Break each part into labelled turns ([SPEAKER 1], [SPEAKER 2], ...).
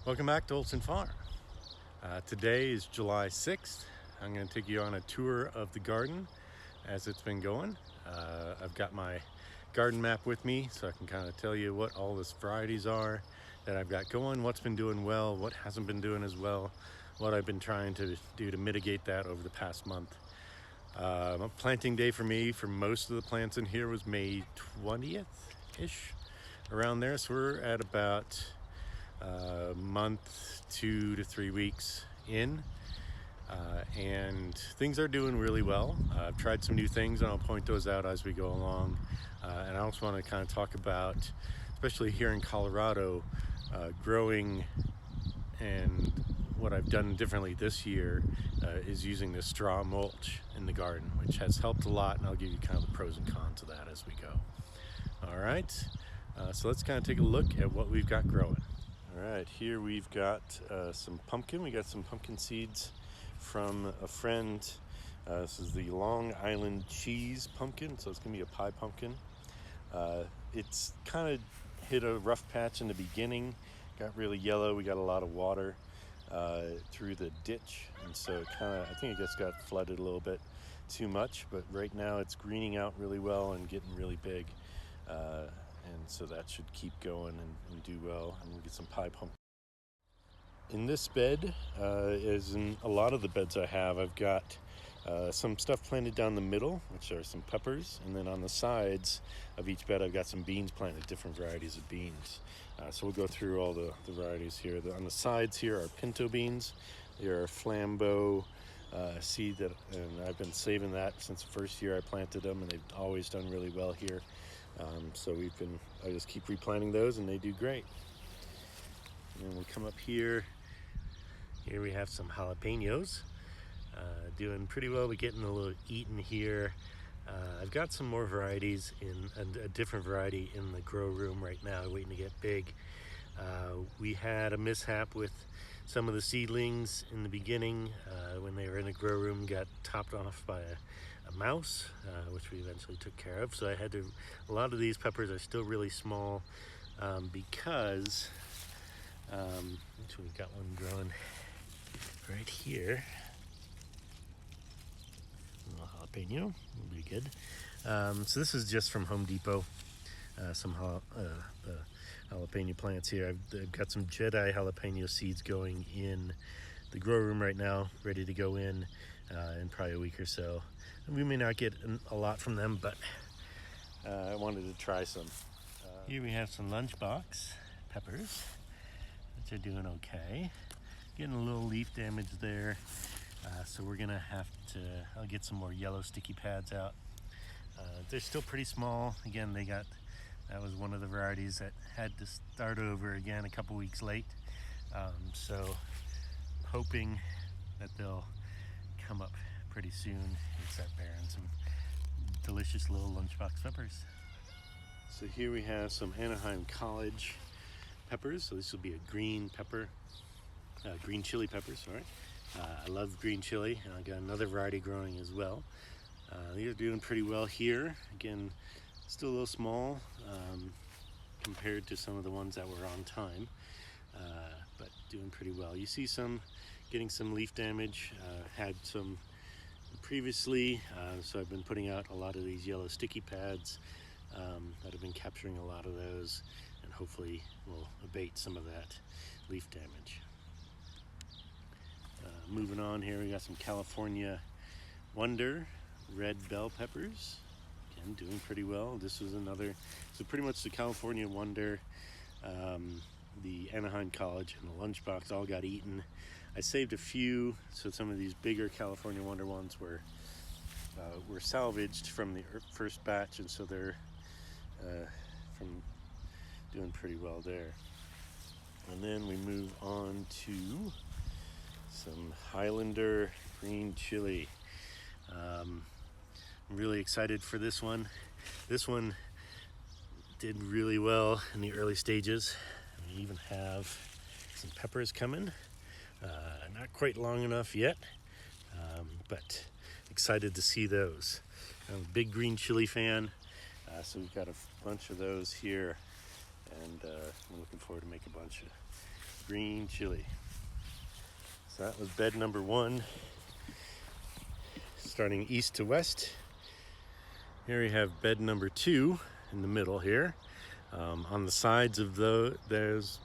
[SPEAKER 1] Welcome back to Olson Farm. Today is July 6th. I'm going to take you on a tour of the garden as it's been going. I've got my garden map with me so I can kind of tell you what all the varieties are that I've got going, what's been doing well, what hasn't been doing as well, what I've been trying to do to mitigate that over the past month. Planting day for me for most of the plants in here was May 20th-ish, around there. So we're at about a month, 2 to 3 weeks in, and things are doing really well. I've tried some new things and I'll point those out as we go along. And I also want to kind of talk about, especially here in Colorado, growing, and what I've done differently this year is using this straw mulch in the garden, which has helped a lot, and I'll give you kind of the pros and cons of that as we go. All right, so let's kind of take a look at what we've got growing. All right, here we've got some pumpkin. We got some pumpkin seeds from a friend. This is the Long Island cheese pumpkin, so it's gonna be a pie pumpkin. It's kind of hit a rough patch in the beginning, got really yellow. We got a lot of water through the ditch, and so I think it just got flooded a little bit too much, but right now it's greening out really well and getting really big. And so that should keep going and do well, and we'll get some pie pumpkin. In this bed, as in a lot of the beds I have, I've got some stuff planted down the middle, which are some peppers, and then on the sides of each bed I've got some beans planted, different varieties of beans. So we'll go through all the varieties here. On the sides here are pinto beans. They are a flambeau seed, and I've been saving that since the first year I planted them, and they've always done really well here. So I just keep replanting those, and they do great. And then we'll come up here. Here we have some jalapenos, doing pretty well. We're getting a little eaten here. I've got some more varieties in a different variety in the grow room right now, waiting to get big. We had a mishap with some of the seedlings in the beginning when they were in the grow room, got topped off by a mouse, which we eventually took care of. So a lot of these peppers are still really small because we've got one growing right here. A little jalapeno will be good. So this is just from Home Depot. Some jalapeno plants here. I've got some Jedi jalapeno seeds going in the grow room right now, ready to go in probably a week or so. And we may not get a lot from them, but I wanted to try some. Here we have some lunchbox peppers, which are doing okay. Getting a little leaf damage there, so we're gonna I'll get some more yellow sticky pads out. They're still pretty small. Again, that was one of the varieties that had to start over again a couple weeks late. So hoping that they'll come up pretty soon and start bearing some delicious little lunchbox peppers. So here we have some Anaheim College peppers. So this will be a green chili pepper, sorry. I love green chili, and I got another variety growing as well. These are doing pretty well here. Again, still a little small compared to some of the ones that were on time, but doing pretty well. You see some getting some leaf damage. Had some previously, so I've been putting out a lot of these yellow sticky pads that have been capturing a lot of those, and hopefully will abate some of that leaf damage. Moving on here, we got some California Wonder red bell peppers. Again, doing pretty well. This was so pretty much the California Wonder, the Anaheim College, and the Lunchbox all got eaten. I saved a few, so some of these bigger California Wonder ones were salvaged from the first batch, and so they're from doing pretty well there. And then we move on to some Highlander green chili. I'm really excited for this one. This one did really well in the early stages. We even have some peppers coming. Not quite long enough yet, but excited to see those. I'm a big green chili fan, so we've got a bunch of those here, and I'm looking forward to make a bunch green chili. So that was bed number 1, starting east to west. Here we have bed number 2 in the middle here. On the sides of this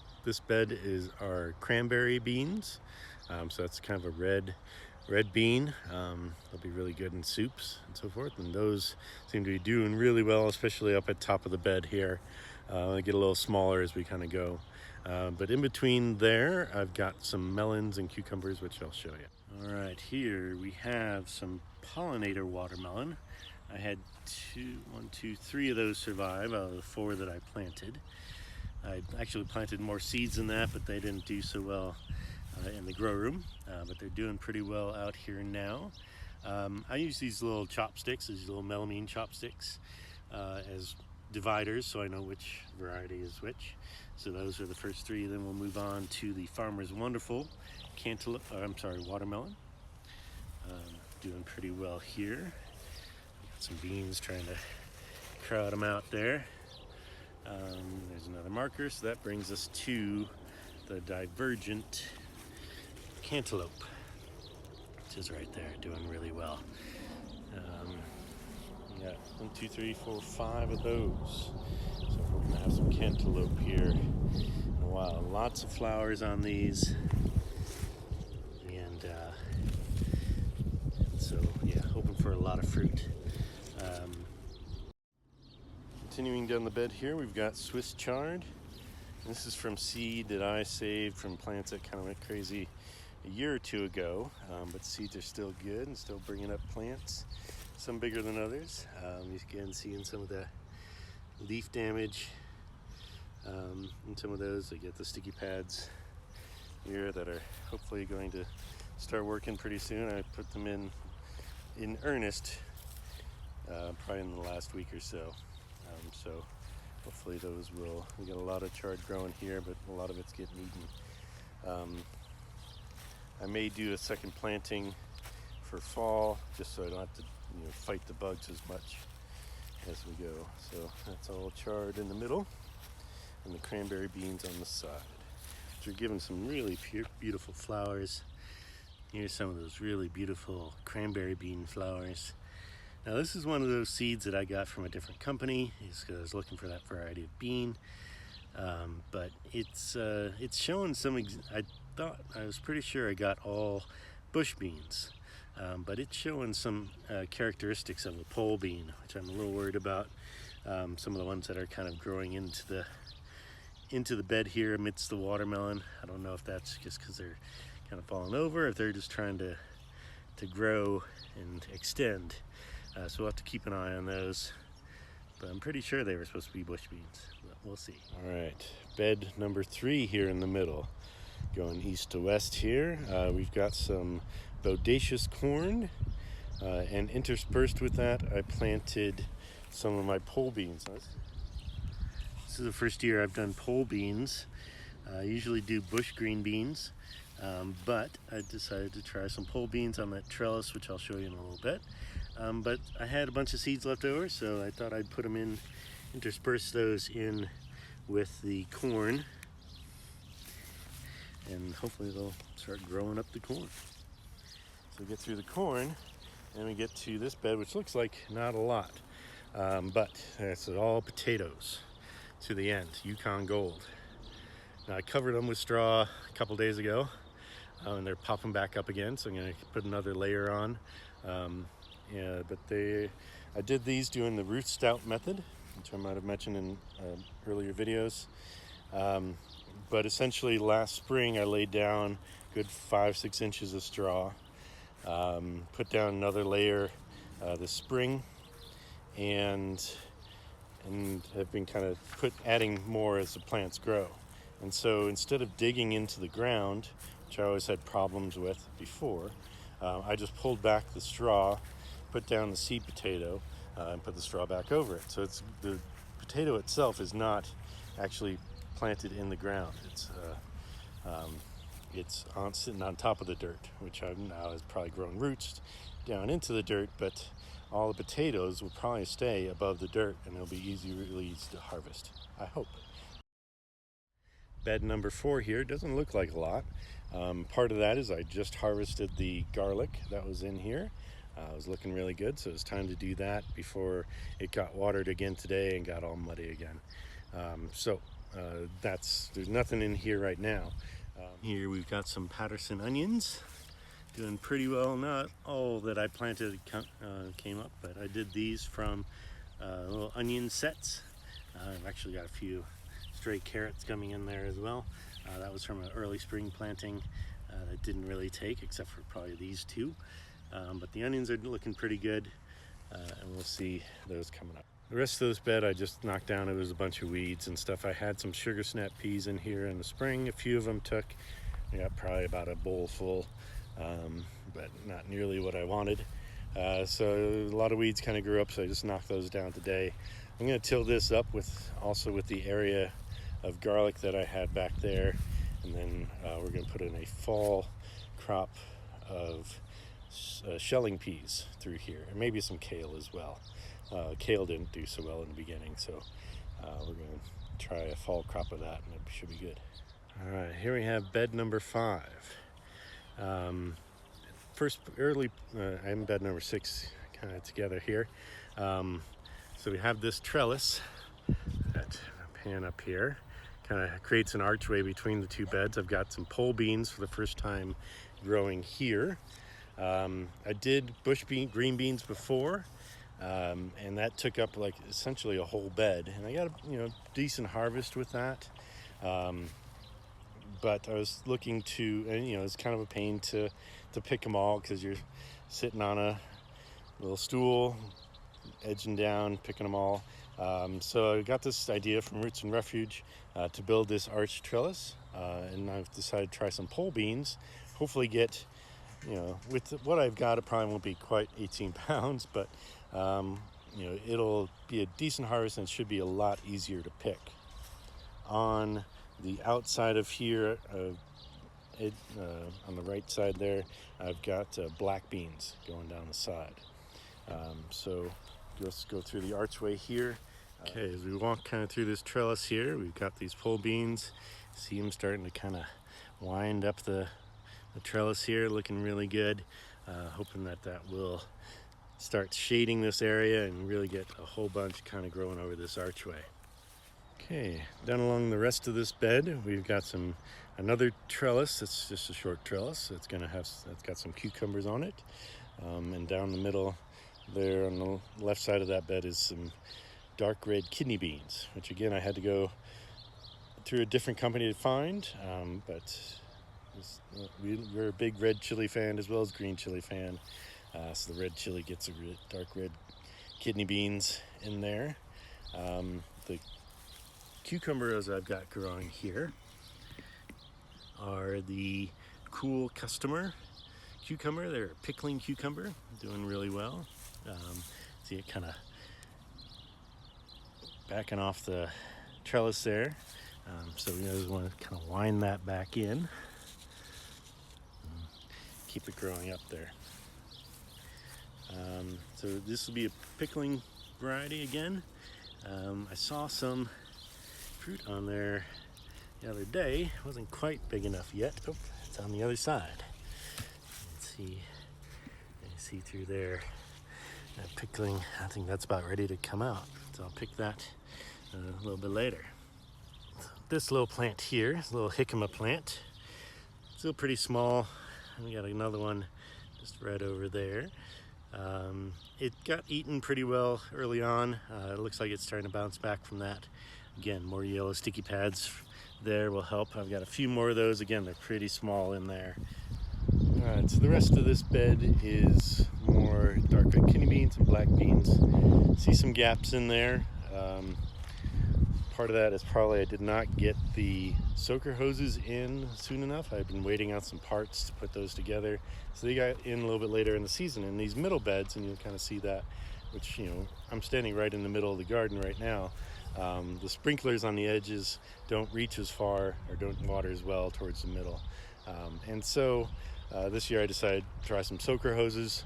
[SPEAKER 1] bed is our cranberry beans. So that's kind of a red bean. They'll be really good in soups and so forth, and those seem to be doing really well, especially up at top of the bed here. They get a little smaller as we kind of go, but in between there I've got some melons and cucumbers, which I'll show you. All right, here we have some pollinator watermelon. I had 3 of those survive out of the 4 that I planted. I actually planted more seeds than that, but they didn't do so well in the grow room, but they're doing pretty well out here now. I use these little chopsticks, these little melamine chopsticks, as dividers, so I know which variety is which. So those are the first 3. Then we'll move on to the Farmer's Wonderful watermelon. Doing pretty well here. Got some beans, trying to crowd them out there. There's another marker, so that brings us to the Divergent Cantaloupe, which is right there, doing really well. We got 1, 2, 3, 4, 5 of those. So we're gonna have some cantaloupe here in a while. Lots of flowers on these, and so yeah, hoping for a lot of fruit. Continuing down the bed here, we've got Swiss chard. This is from seed that I saved from plants that kind of went crazy a year or 2 ago, but seeds are still good and still bringing up plants, some bigger than others. You can see in some of the leaf damage in some of those. They get the sticky pads here that are hopefully going to start working pretty soon. I put them in earnest probably in the last week or so. So hopefully those will, we got a lot of chard growing here, but a lot of it's getting eaten. I may do a second planting for fall, just so I don't have to fight the bugs as much as we go. So that's all chard in the middle, and the cranberry beans on the side, which are giving some really beautiful flowers. Here's some of those really beautiful cranberry bean flowers. Now this is one of those seeds that I got from a different company. I was looking for that variety of bean, but it's showing some. I was pretty sure I got all bush beans, but it's showing some characteristics of a pole bean, which I'm a little worried about. Some of the ones that are kind of growing into the bed here amidst the watermelon. I don't know if that's just because they're kind of falling over, or if they're just trying to grow and extend. So we'll have to keep an eye on those, but I'm pretty sure they were supposed to be bush beans, but we'll see. All right, bed number 3 here in the middle, going east to west here. We've got some bodacious corn, and interspersed with that I planted some of my pole beans. This is the first year I've done pole beans. I usually do bush green beans, but I decided to try some pole beans on that trellis, which I'll show you in a little bit. But I had a bunch of seeds left over, so I thought I'd put them in, intersperse those in with the corn, and hopefully they'll start growing up the corn. So we get through the corn, and we get to this bed, which looks like not a lot, but it's all potatoes to the end, Yukon Gold. Now I covered them with straw a couple days ago, and they're popping back up again, so I'm going to put another layer on. Yeah, but I did these doing the root stout method, which I might have mentioned in earlier videos. But essentially last spring I laid down good 5-6 inches of straw, put down another layer this spring, and have been kind of adding more as the plants grow. And so instead of digging into the ground, which I always had problems with before, I just pulled back the straw, put down the seed potato, and put the straw back over it. So the potato itself is not actually planted in the ground. It's sitting on top of the dirt, which now has probably grown roots down into the dirt, but all the potatoes will probably stay above the dirt, and it'll be really easy to harvest, I hope. bed number 4 here. It doesn't look like a lot. Part of that is I just harvested the garlic that was in here. It was looking really good, so it's time to do that before it got watered again today and got all muddy again. There's nothing in here right now. Here we've got some Patterson onions, doing pretty well. Not all that I planted came up, but I did these from little onion sets. I've actually got a few stray carrots coming in there as well. That was from an early spring planting that didn't really take, except for probably these two. But the onions are looking pretty good, and we'll see those coming up. The rest of this bed I just knocked down. It was a bunch of weeds and stuff. I had some sugar snap peas in here in the spring. A few of them took. I got probably about a bowl full, but not nearly what I wanted. So a lot of weeds kind of grew up, so I just knocked those down today. I'm going to till this up with the area of garlic that I had back there, and then we're going to put in a fall crop of shelling peas through here, and maybe some kale as well. Kale didn't do so well in the beginning, so we're going to try a fall crop of that, and it should be good. All right, here we have bed number 5. I'm bed number 6 kind of together here. So we have this trellis that pan up here, kind of creates an archway between the two beds. I've got some pole beans for the first time growing here. I did green beans before, and that took up like essentially a whole bed, and I got a decent harvest with that. But I was looking to, and it's kind of a pain to pick them all because you're sitting on a little stool, edging down, picking them all. So I got this idea from Roots and Refuge to build this arch trellis, and I've decided to try some pole beans. Hopefully get, with what I've got, it probably won't be quite 18 pounds, but it'll be a decent harvest, and it should be a lot easier to pick. On the outside of here, on the right side there, I've got black beans going down the side. So let's go through the archway here. Okay, as we walk kind of through this trellis here, we've got these pole beans. See them starting to kind of wind up the trellis here, looking really good. Hoping that will start shading this area and really get a whole bunch kind of growing over this archway. Okay, down along the rest of this bed, we've got another trellis. It's just a short trellis. It's got some cucumbers on it, and down the middle there on the left side of that bed is some dark red kidney beans, which again I had to go through a different company to find, but we're a big red chili fan as well as green chili fan, so the red chili gets dark red kidney beans in there. The cucumbers I've got growing here are the Cool Customer cucumber. They're a pickling cucumber, doing really well. See it kind of backing off the trellis there. So we just want to kind of wind that back in. Keep it growing up there. So this will be a pickling variety again. I saw some fruit on there the other day. It wasn't quite big enough yet. Oh, it's on the other side. Let's see. You see through there. That pickling, I think that's about ready to come out. So I'll pick that a little bit later. This little plant here, this little jicama plant, still pretty small. We got another one just right over there. It got eaten pretty well early on. It looks like it's starting to bounce back from that. Again, more yellow sticky pads there will help. I've got a few more of those. Again, they're pretty small in there. All right, so the rest of this bed is more dark red kidney beans and black beans. See some gaps in there. Part of that is probably I did not get the soaker hoses in soon enough. I've been waiting on some parts to put those together. So they got in a little bit later in the season. In these middle beds, and you'll kind of see that, which, I'm standing right in the middle of the garden right now. The sprinklers on the edges don't reach as far or don't water as well towards the middle. And so this year I decided to try some soaker hoses.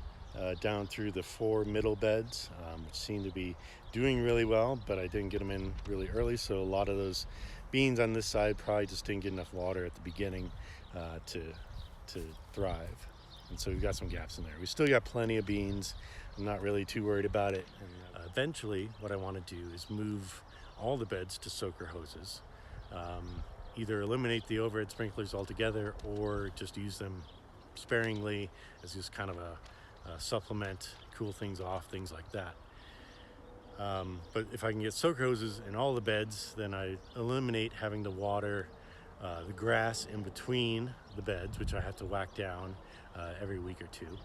[SPEAKER 1] down through the 4 middle beds, which seem to be doing really well, but I didn't get them in really early, so a lot of those beans on this side probably just didn't get enough water at the beginning to thrive. And so we've got some gaps in there. We still got plenty of beans. I'm not really too worried about it. And eventually what I want to do is move all the beds to soaker hoses. Either eliminate the overhead sprinklers altogether or just use them sparingly as just kind of a supplement, cool things off, things like that. But if I can get soaker hoses in all the beds, then I eliminate having to water the grass in between the beds, which I have to whack down every week or two.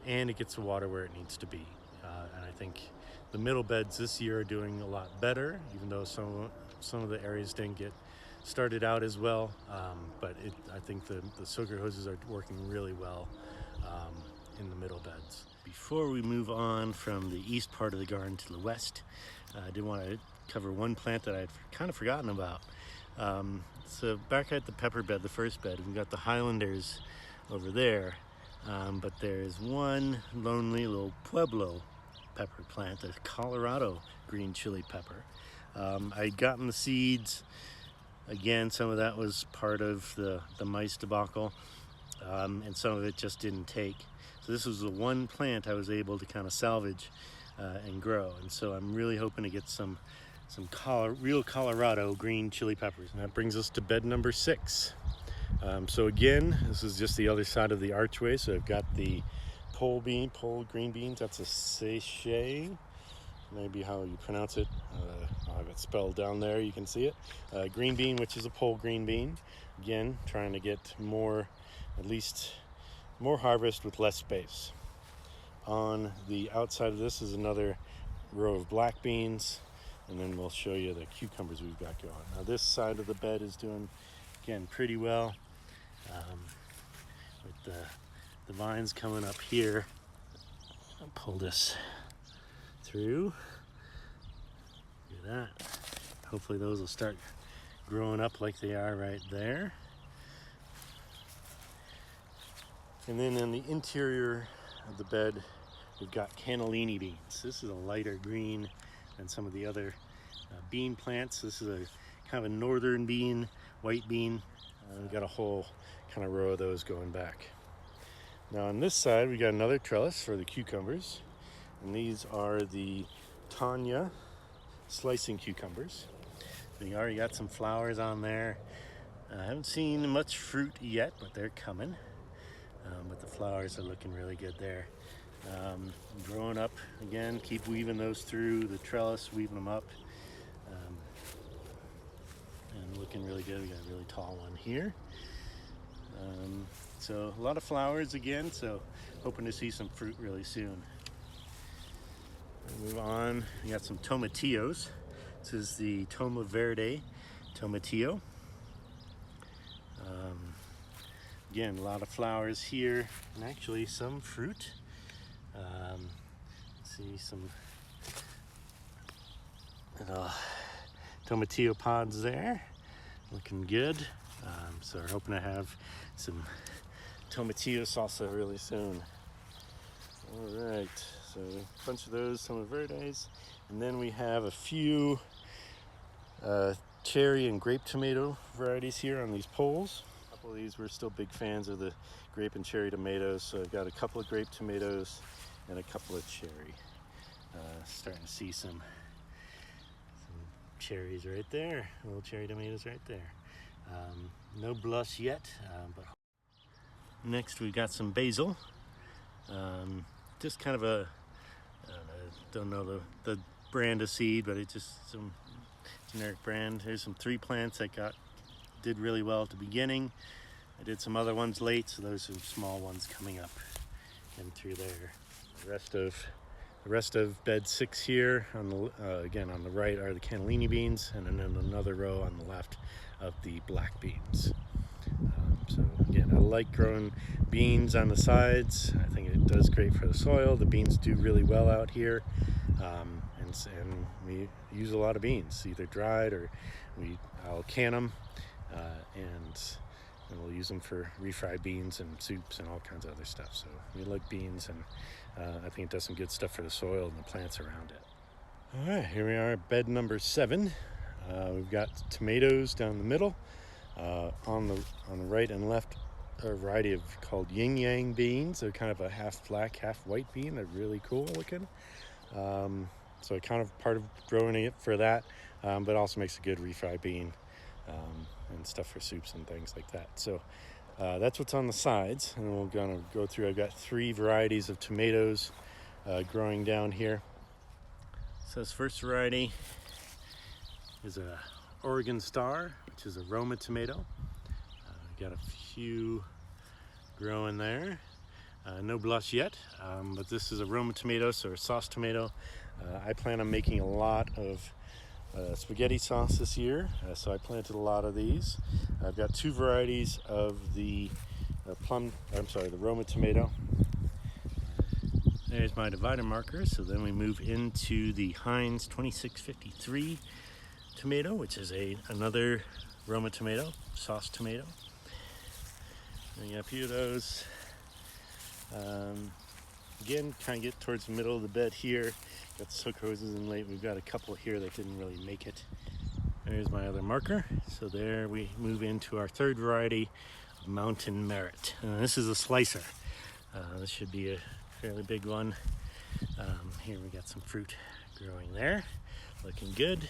[SPEAKER 1] And it gets the water where it needs to be. And I think the middle beds this year are doing a lot better, even though some of the areas didn't get started out as well. But I think the soaker hoses are working really well in the middle beds. Before we move on from the east part of the garden to the west, I did want to cover one plant that I'd kind of forgotten about. So back at the pepper bed, the first bed, we've got the Highlanders over there, but there's one lonely little Pueblo pepper plant, a Colorado green chili pepper. I'd gotten the seeds. Again, some of that was part of the mice debacle, and some of it just didn't take. So this was the one plant I was able to kind of salvage and grow, and so I'm really hoping to get some real Colorado green chili peppers. And that brings us to bed number 6. So again, this is just the other side of the archway. So I've got the pole green beans. That's a sachet, maybe how you pronounce it. I'll have it spelled down there. You can see it. Green bean, which is a pole green bean. Again, trying to get at least more harvest with less space. On the outside of this is another row of black beans, and then we'll show you the cucumbers we've got going. Now this side of the bed is doing, again, pretty well. With the vines coming up here. I'll pull this through. Look at that. Hopefully those will start growing up like they are right there. And then in the interior of the bed, we've got cannellini beans. This is a lighter green than some of the other bean plants. This is a kind of a northern bean, white bean. We've got a whole kind of row of those going back. Now on this side, we got another trellis for the cucumbers. And these are the Tanja slicing cucumbers. We already got some flowers on there. I haven't seen much fruit yet, but they're coming. But the flowers are looking really good there. Growing up again, keep weaving those through the trellis, weaving them up. And looking really good. We got a really tall one here. So a lot of flowers again, so hoping to see some fruit really soon. We'll move on, we got some tomatillos. This is the Toma Verde tomatillo. Again, a lot of flowers here, and actually some fruit. See some little tomatillo pods there, looking good. So we're hoping to have some tomatillo salsa really soon. All right, so a bunch of those Toma Verdes, and then we have a few cherry and grape tomato varieties here on these poles. A couple of these, we're still big fans of the grape and cherry tomatoes, so I've got a couple of grape tomatoes and a couple of cherry. Starting to see some cherries right there, little cherry tomatoes right there. No blush yet, but next we've got some basil. Just kind of a, don't know the brand of seed, but it's just some generic brand. Here's some 3 plants that did really well at the beginning. I did some other ones late, so those are some small ones coming up in through there. The rest of bed 6 here, on the again on the right are the cannellini beans, and then another row on the left of the black beans. So again, I like growing beans on the sides. I think it does great for the soil. The beans do really well out here, and we use a lot of beans, either dried or I'll can them, and and we'll use them for refried beans and soups and all kinds of other stuff. So we like beans, and I think it does some good stuff for the soil and the plants around it. All right, here we are at bed number 7. We've got tomatoes down the middle. On the right and left are a variety of called yin yang beans. They're kind of a half black, half white bean. They're really cool looking. So I kind of part of growing it for that, but also makes a good refried bean and stuff for soups and things like that. So that's what's on the sides, and we're gonna go through. I've got 3 varieties of tomatoes growing down here. So this first variety is a Oregon Star, which is a Roma tomato. Got a few growing there. No blush yet, but this is a Roma tomato, so a sauce tomato. I plan on making a lot of spaghetti sauce this year, so I planted a lot of these. I've got 2 varieties of the the Roma tomato. There's my divider marker. So then we move into the Heinz 2653 tomato, which is another Roma tomato, sauce tomato. And you got a few of those. Again, kind of get towards the middle of the bed here. Got the soak hoses in late. We've got a couple here that didn't really make it. There's my other marker. So there we move into our 3rd variety of Mountain Merit. This is a slicer. This should be a fairly big one. Here we got some fruit growing there, looking good.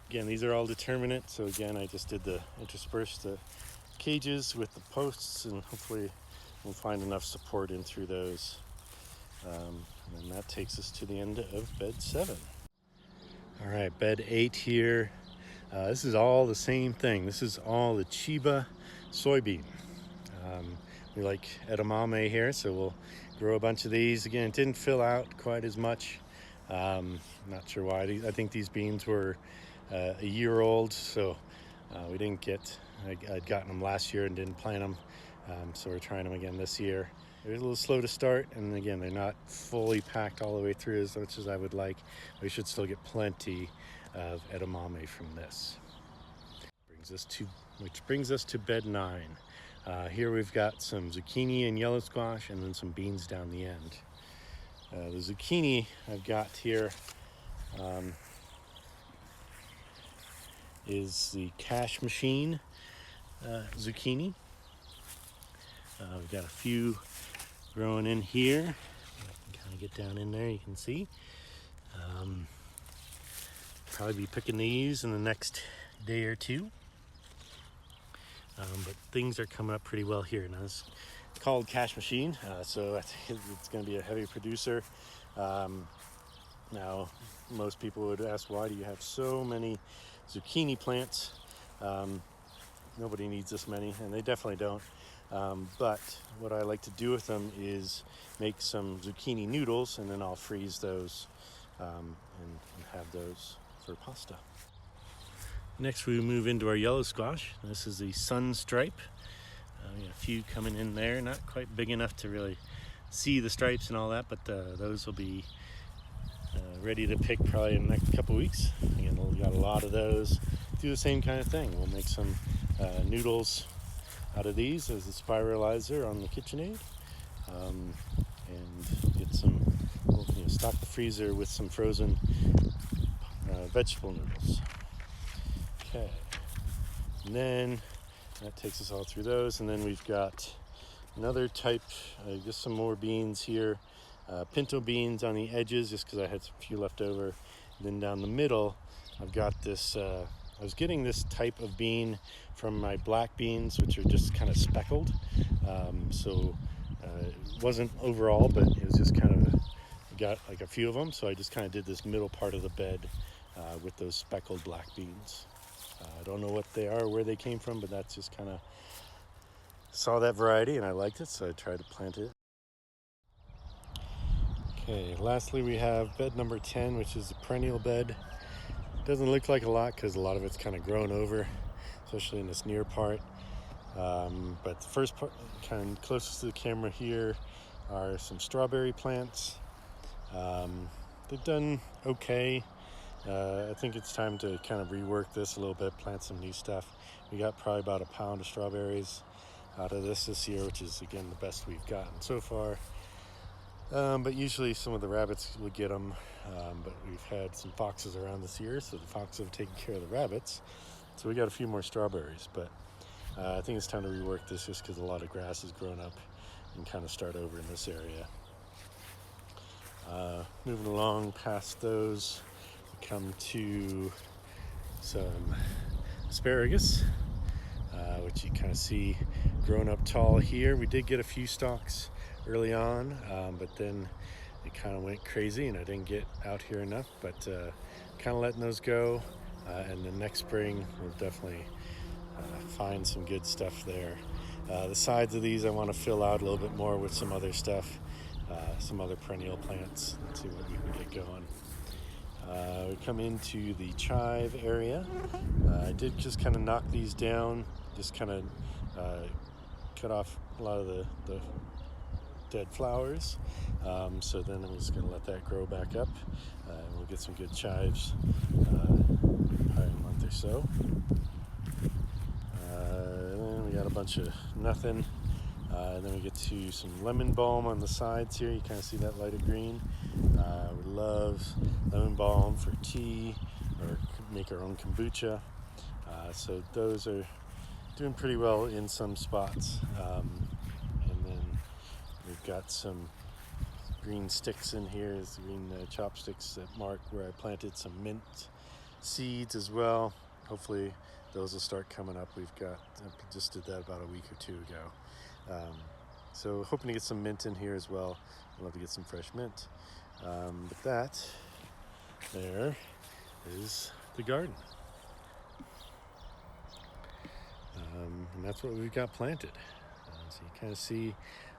[SPEAKER 1] Again, these are all determinate. So again, I just did intersperse the cages with the posts, and hopefully we'll find enough support in through those. And that takes us to the end of bed 7. All right, bed 8 here. This is all the same thing. This is all the Chiba soybean. We like edamame here, so we'll grow a bunch of these. Again, it didn't fill out quite as much. Not sure why. I think these beans were a year old, so we didn't get. I'd gotten them last year and didn't plant them, so we're trying them again this year. They're a little slow to start, and again, they're not fully packed all the way through as much as I would like. We should still get plenty of edamame from this. Which brings us to bed 9. Here we've got some zucchini and yellow squash, and then some beans down the end. The zucchini I've got here is the Cash Machine zucchini. We've got a few growing in here. I can kind of get down in there, you can see. Probably be picking these in the next day or 2. But things are coming up pretty well here. Now it's called Cash Machine, so I think it's going to be a heavy producer. Now, most people would ask, why do you have so many zucchini plants? Nobody needs this many, and they definitely don't. But what I like to do with them is make some zucchini noodles, and then I'll freeze those and have those for pasta. Next we move into our yellow squash. This is the Sun Stripe. We got a few coming in there, not quite big enough to really see the stripes and all that, but those will be ready to pick probably in the next couple weeks. Again, we've got a lot of those. Do the same kind of thing. We'll make some noodles out of these as a spiralizer on the KitchenAid, and get some. We'll stock the freezer with some frozen vegetable noodles. Okay, and then that takes us all through those, and then we've got another type, just some more beans here, pinto beans on the edges, just because I had a few left over. And then down the middle, I've got this, I was getting this type of bean from my black beans, which are just kind of speckled. It wasn't overall, but it was just kind of, got like a few of them, so I just kind of did this middle part of the bed with those speckled black beans. I don't know what they are, where they came from, but that's just kind of, saw that variety and I liked it, so I tried to plant it. Okay, lastly we have bed number 10, which is the perennial bed. Doesn't look like a lot because a lot of it's kind of grown over, especially in this near part. But the first part, kind of closest to the camera here, are some strawberry plants. They've done okay. I think it's time to kind of rework this a little bit, plant some new stuff. We got probably about a pound of strawberries out of this year, which is again the best we've gotten so far. But usually some of the rabbits would get them, but we've had some foxes around this year, so the foxes have taken care of the rabbits. So we got a few more strawberries, but I think it's time to rework this just because a lot of grass has grown up and kind of start over in this area. Moving along past those, we come to some asparagus, which you kind of see grown up tall here. We did get a few stalks early on, but then it kind of went crazy and I didn't get out here enough, but kind of letting those go, and then next spring we'll definitely find some good stuff there. The sides of these I want to fill out a little bit more with some other stuff, some other perennial plants, and see what we can get going. We come into the chive area. I did just kind of knock these down, just kind of cut off a lot of the dead flowers, so then I'm just going to let that grow back up, and we'll get some good chives probably in a month or so. Then we got a bunch of nothing, and then we get to some lemon balm on the sides here. You kind of see that lighter green. We love lemon balm for tea or make our own kombucha, so those are doing pretty well in some spots. And then we've got some green sticks in here, is green chopsticks that mark where I planted some mint seeds as well. Hopefully those will start coming up. I just did that about a week or two ago. So hoping to get some mint in here as well. I'd love to get some fresh mint. But that there is the garden. And that's what we've got planted. So you kind of see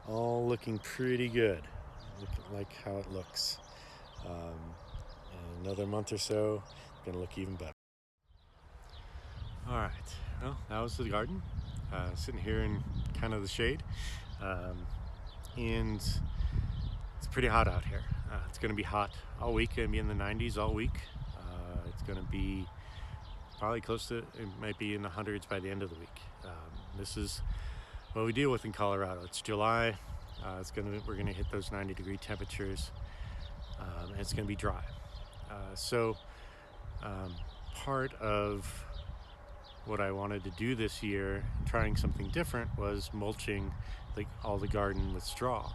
[SPEAKER 1] all looking pretty good. Look like how it looks. In another month or so, it's going to look even better. All right, well, that was the garden. Sitting here in kind of the shade. And it's pretty hot out here. It's going to be hot all week. Going to be in the 90s all week. It's going to be probably close to, it might be in the hundreds by the end of the week. This is what we deal with in Colorado. It's July. We're going to hit those 90-degree temperatures, and it's going to be dry. So part of what I wanted to do this year, trying something different, was mulching all the garden with straw.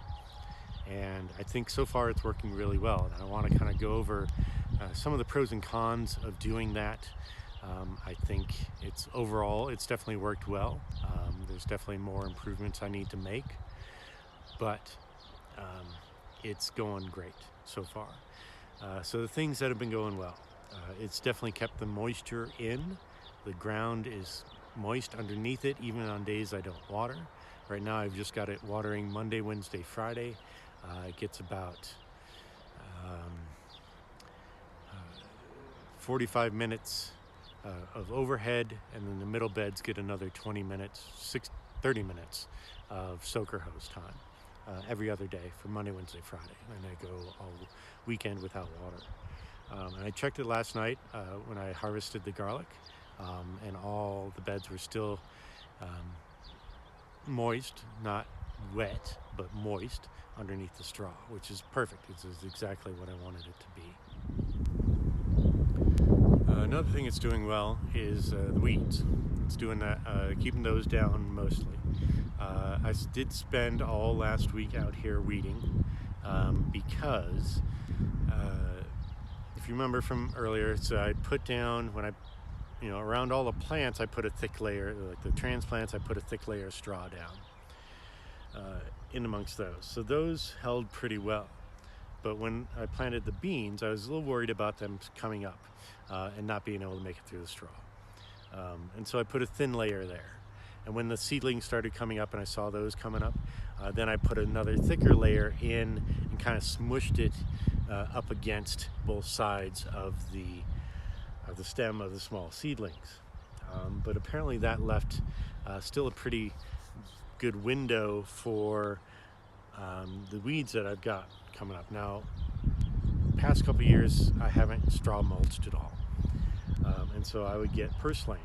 [SPEAKER 1] And I think so far it's working really well. And I want to kind of go over some of the pros and cons of doing that. I think overall it's definitely worked well. There's definitely more improvements I need to make, but it's going great so far. So the things that have been going well, it's definitely kept the moisture in. The ground is moist underneath it, even on days I don't water. Right now I've just got it watering Monday, Wednesday, Friday. It gets about 45 minutes of overhead, and then the middle beds get another 20 minutes, 30 minutes of soaker hose time every other day for Monday, Wednesday, Friday. And I go all weekend without water. And I checked it last night when I harvested the garlic, and all the beds were still moist, not wet, but moist underneath the straw, which is perfect. It's exactly what I wanted it to be. Another thing it's doing well is the weeds. It's doing that, keeping those down mostly. I did spend all last week out here weeding because if you remember from earlier, so I put down, around all the plants, I put a thick layer, like the transplants, I put a thick layer of straw down in amongst those. So those held pretty well. But when I planted the beans, I was a little worried about them coming up and not being able to make it through the straw. And so I put a thin layer there. And when the seedlings started coming up and I saw those coming up, then I put another thicker layer in and kind of smushed it up against both sides of the stem of the small seedlings. But apparently that left still a pretty good window for the weeds that I've got coming up. Now, past couple years, I haven't straw mulched at all. And so I would get purslane.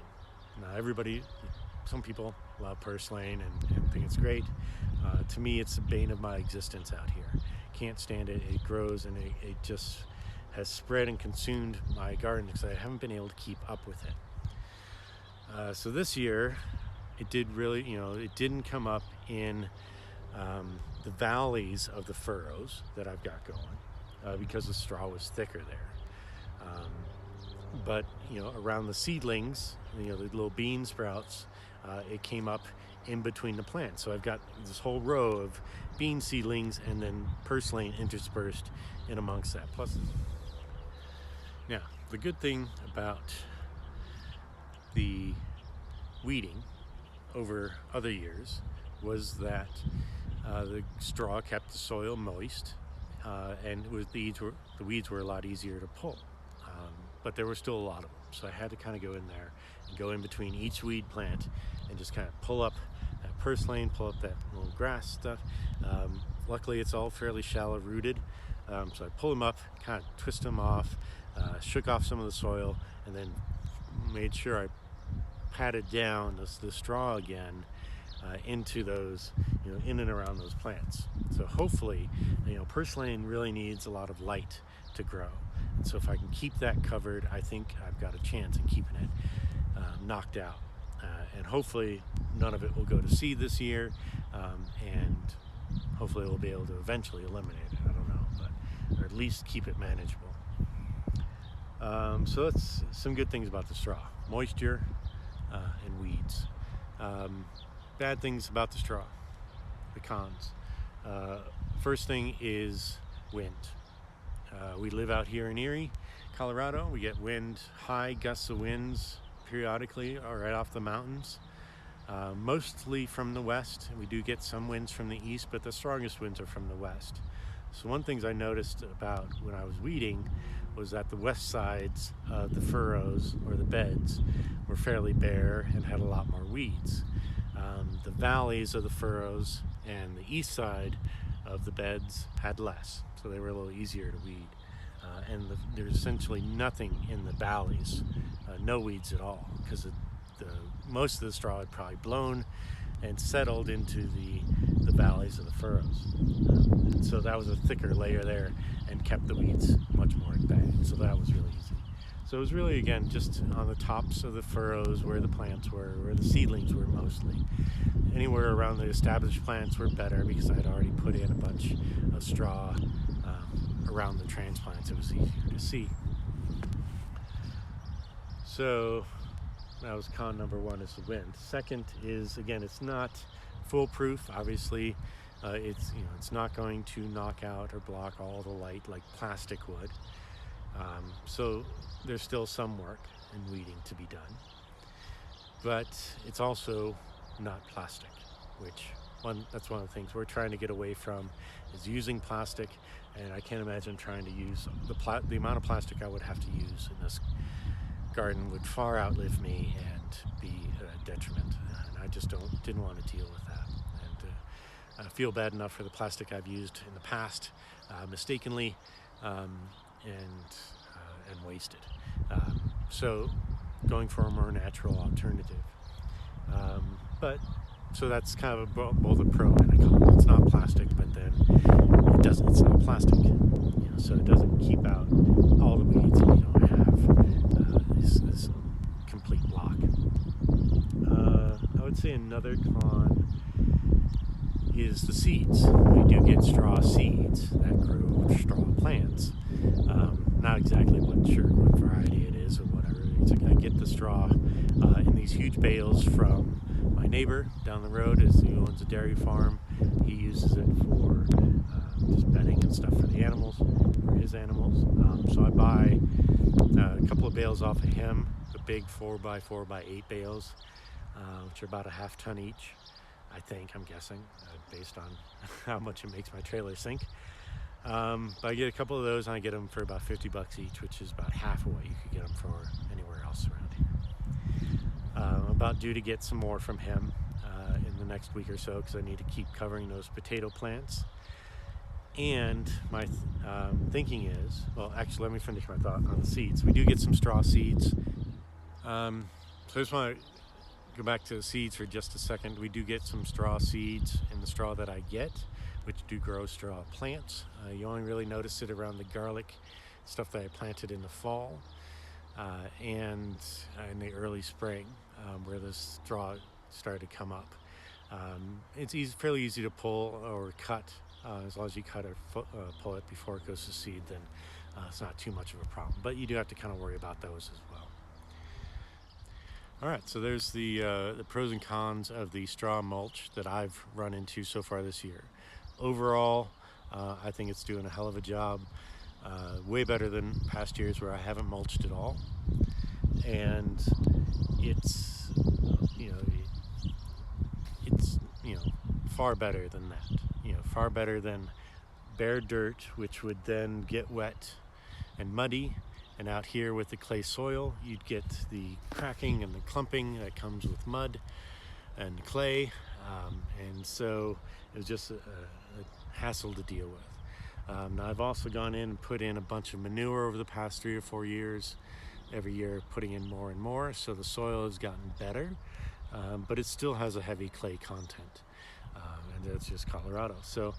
[SPEAKER 1] Now some people love purslane and think it's great. To me, it's the bane of my existence out here. Can't stand it. It grows and it just has spread and consumed my garden because I haven't been able to keep up with it. So this year, it did really, it didn't come up in the valleys of the furrows that I've got going because the straw was thicker there. But around the seedlings, the little bean sprouts, it came up in between the plants. So I've got this whole row of bean seedlings and then purslane interspersed in amongst that. Plus, now the good thing about the weeding over other years was that the straw kept the soil moist, and the weeds were a lot easier to pull. But there were still a lot of them, so I had to kind of go in there and go in between each weed plant and just kind of pull up that purslane, pull up that little grass stuff. Luckily, it's all fairly shallow rooted, so I pull them up, kind of twist them off, shook off some of the soil, and then made sure I patted down the straw again into those, in and around those plants. So hopefully, purslane really needs a lot of light to grow. And so if I can keep that covered, I think I've got a chance in keeping it knocked out. And hopefully none of it will go to seed this year, and hopefully we'll be able to eventually eliminate it. I don't know, or at least keep it manageable. So that's some good things about the straw: moisture and weeds. Bad things about the straw, the cons. First thing is wind. We live out here in Erie, Colorado. We get high gusts of winds periodically right off the mountains, mostly from the west. We do get some winds from the east, but the strongest winds are from the west. So one thing I noticed about when I was weeding was that the west sides of the furrows or the beds were fairly bare and had a lot more weeds. The valleys of the furrows and the east side of the beds had less, so they were a little easier to weed. And there's essentially nothing in the valleys, no weeds at all, because most of the straw had probably blown and settled into the valleys of the furrows. And so that was a thicker layer there and kept the weeds much more at bay. So that was really easy. So it was really, again, just on the tops of the furrows where the plants were, where the seedlings were mostly. Anywhere around the established plants were better because I had already put in a bunch of straw around the transplants. It was easier to see. So that was con number one, is the wind. Second is, again, it's not foolproof. Obviously, it's not going to knock out or block all the light like plastic would. So there's still some work and weeding to be done. But it's also not plastic, that's one of the things we're trying to get away from, is using plastic. And I can't imagine trying to use the amount of plastic I would have to use in this garden would far outlive me and be a detriment. And I just didn't want to deal with that. And I feel bad enough for the plastic I've used in the past, mistakenly, and wasted. So going for a more natural alternative. So that's kind of both a pro and a con. It's not plastic, but then it's not plastic. So it doesn't keep out all the weeds, and you don't have this complete block. I would say another con is the seeds. We do get straw seeds that grow straw plants. Not exactly what variety it is or whatever. I get the straw in these huge bales from my neighbor down the road, who owns a dairy farm. He uses it for just bedding and stuff for the animals, for his animals. So I buy a couple of bales off of him, the big 4x4x8 bales, which are about a half ton each, I'm guessing, based on how much it makes my trailer sink. But I get a couple of those, and I get them for about $50 each, which is about half of what you could get them for anywhere else around here. I'm about due to get some more from him in the next week or so, because I need to keep covering those potato plants. And my thinking is, well, actually, let me finish my thought on the seeds. We do get some straw seeds. So I just want to go back to the seeds for just a second. We do get some straw seeds in the straw that I get, which do grow straw plants. You only really notice it around the garlic stuff that I planted in the fall and in the early spring where the straw started to come up. It's fairly easy to pull or cut. As long as you cut or pull it before it goes to seed, then it's not too much of a problem. But you do have to kind of worry about those as well. All right, so there's the pros and cons of the straw mulch that I've run into so far this year. Overall, I think it's doing a hell of a job, way better than past years where I haven't mulched at all. And it's, far better than that. Far better than bare dirt, which would then get wet and muddy. And out here with the clay soil, you'd get the cracking and the clumping that comes with mud and clay. And so it was just a hassle to deal with. Now I've also gone in and put in a bunch of manure over the past 3 or 4 years, every year putting in more and more. So the soil has gotten better, but it still has a heavy clay content. And that's just Colorado. So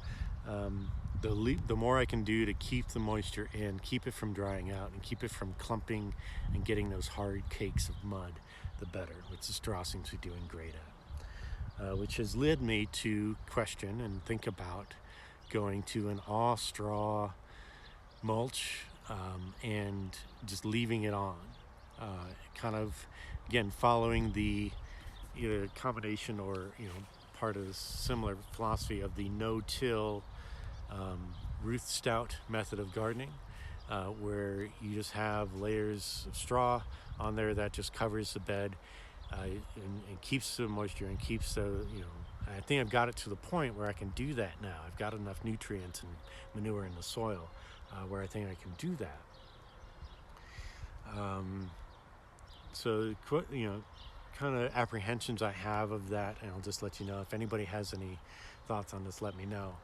[SPEAKER 1] the more I can do to keep the moisture in, keep it from drying out, and keep it from clumping and getting those hard cakes of mud, the better, which the straw seems to be doing great at. Which has led me to question and think about going to an all straw mulch and just leaving it on. Kind of, again, following the either combination or, part of the similar philosophy of the no-till Ruth Stout method of gardening, where you just have layers of straw on there that just covers the bed and keeps the moisture and keeps the, I think I've got it to the point where I can do that now. I've got enough nutrients and manure in the soil where I think I can do that. So, kind of apprehensions I have of that, and I'll just let you know if anybody has any thoughts on this, let me know,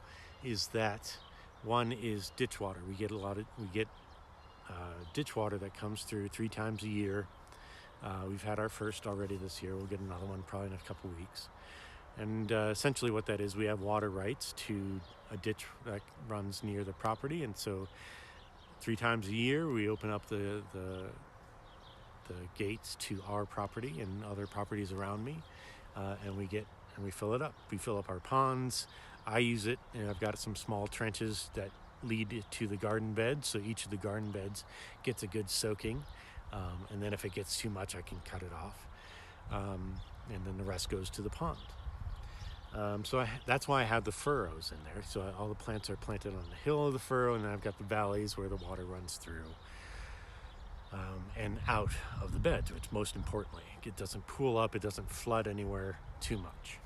[SPEAKER 1] is that one is ditch water. We get ditch water that comes through 3 times a year. We've had our first already this year. We'll get another one probably in a couple weeks. And essentially what that is, we have water rights to a ditch that runs near the property, and so 3 times a year we open up the gates to our property and other properties around me, and we fill it up. We fill up our ponds. I use it, and I've got some small trenches that lead to the garden bed, so each of the garden beds gets a good soaking, and then if it gets too much I can cut it off, and then the rest goes to the pond. That's why I have the furrows in there. So all the plants are planted on the hill of the furrow, and then I've got the valleys where the water runs through and out of the beds, which most importantly, it doesn't pool up, it doesn't flood anywhere too much.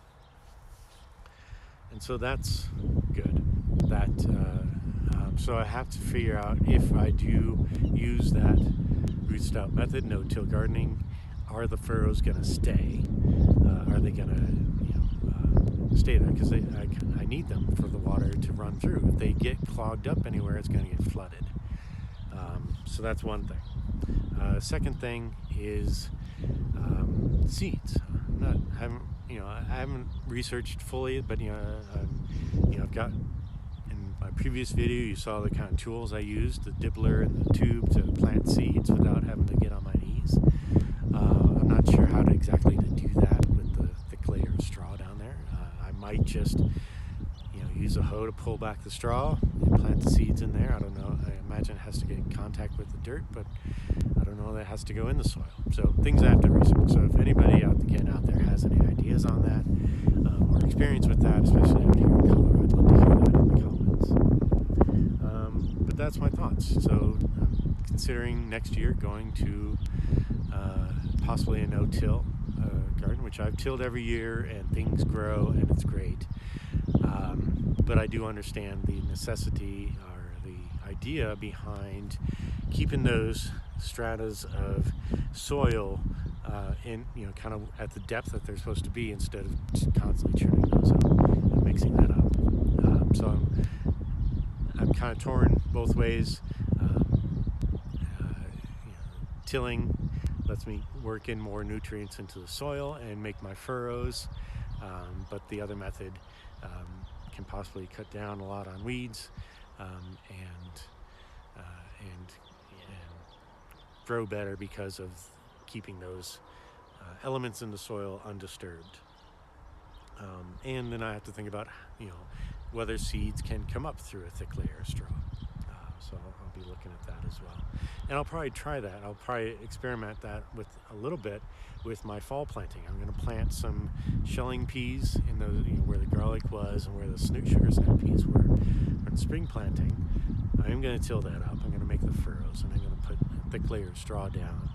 [SPEAKER 1] And so that's good. So I have to figure out if I do use that root stout method, no-till gardening, are the furrows going to stay? Are they going to stay there? Because I need them for the water to run through. If they get clogged up anywhere, it's going to get flooded. So that's one thing. Second thing is seeds. I haven't researched fully, but I've got, in my previous video you saw the kind of tools I used, the dibbler and the tube to plant seeds without having to get on my knees. I'm not sure how to exactly do that with the clay or straw down there. I might just use a hoe to pull back the straw and plant the seeds in there. I don't know. I imagine it has to get in contact with the dirt, but I don't know that it has to go in the soil. So things I have to research. So if anybody out there has any ideas on that or experience with that, especially out here in Colorado, I'd love to hear that in the comments. But that's my thoughts. So I'm considering next year going to possibly a no-till garden, which I've tilled every year, and things grow and it's great. But I do understand the necessity or the idea behind keeping those stratas of soil in, kind of at the depth that they're supposed to be, instead of just constantly churning those up and mixing that up. So I'm I'm kind of torn both ways. Tilling lets me work in more nutrients into the soil and make my furrows, but the other method can possibly cut down a lot on weeds and grow better because of keeping those elements in the soil undisturbed. And then I have to think about, whether seeds can come up through a thick layer of straw. So I'll be looking at that as well. And I'll probably try that. I'll probably experiment that with a little bit with my fall planting. I'm going to plant some shelling peas in those, where the garlic was and where the sugar snap peas were. For the spring planting, I am going to till that up. I'm going to make the furrows, and I'm going to put a thick layer of straw down.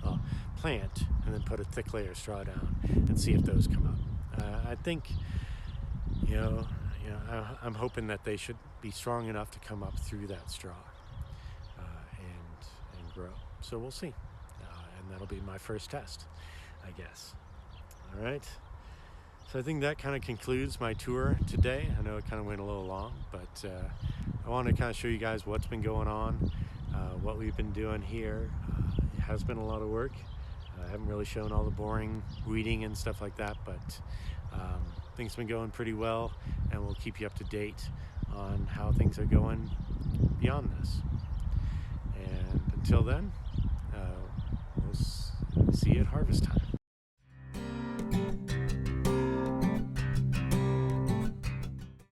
[SPEAKER 1] Plant and then put a thick layer of straw down and see if those come up. I think, I'm hoping that they should be strong enough to come up through that straw and grow. So we'll see. And that'll be my first test, I guess. All right. So I think that kind of concludes my tour today. I know it kind of went a little long, but I want to kind of show you guys what's been going on, what we've been doing here. It has been a lot of work. I haven't really shown all the boring weeding and stuff like that, but things have been going pretty well, and we'll keep you up to date on how things are going beyond this. And until then, we'll see you at harvest time.